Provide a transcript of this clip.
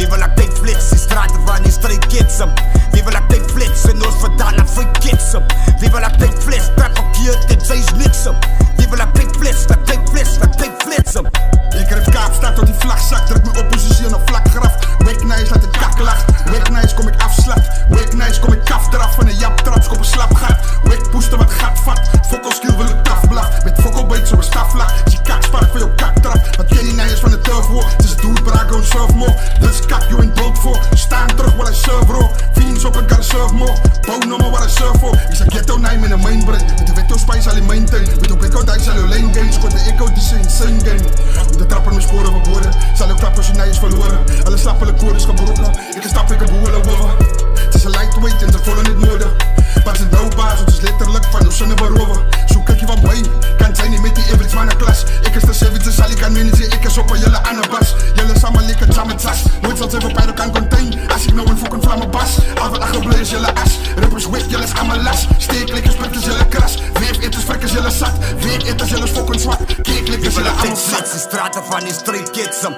Wie wil ek blyk flits, die straat waar die strijd kitsem. Wie wil ek blyk flits, en ons vandaan en verkitsem. Wie wil ek blyk flits, trap verkeerd en sy is niksem. Wie wil ek blyk flits, ek blyk flits, ek blyk flitsem. Ik red Kaapstad tot die vlagzak, druk mijn oppositie in een vlak graf. Wake nice, laat het kakkelach. Wake nice, kom ik afslag. Wake nice, kom ik kaf draf. Van een japtrap, skop een slap gat. Wake poester wat gat vat. Fokkelskiel wil ik taf blaf. Met fokkelbeet zo'n stafvlag. Zie kakspark voor jou kaktrap. Wat ken die nice van de turf war. Het is doelbraak on surf more. Dus kak jou in bulk voor. Staan terug waar hij surf bro. Fiends op een kar surf more. Bouw nummer waar hij surf voor. Ik zeg ghetto name in een mainbrain. Met de wetto spice al in mijn tuin. Met op echo dice al je lane game. Schot de echo die zijn insane game. De trapper mijn sporen verboden. Zal ook klappen als je nij is verloren. Alle slappelijke koor is gebroken. Ik stap ik een boele wolven. Het is een lightweight en ze volgen niet mode. Pas het douwbaas, het is letterlijk van uw zonne beroven. Zoek ik je van mij, kan zijn niet met die average man klas. Ik is de service, zal ik aan manager, ik is op jullie aan de bas. Jullie samen likken, samen zas. Nooit zal ze voor kan contain. Als ik nou een fucking vlammen bas. Avond achterblij is jullie as. Rappers wit, jullie is allemaal las. Steeklikkers, prikkers, jullie kras. Weefeters, frikkers, jullie zat. Weefeters, jullie is fucking zwart. Keeklikkers, jullie allemaal zat. De straten van die street kitsem.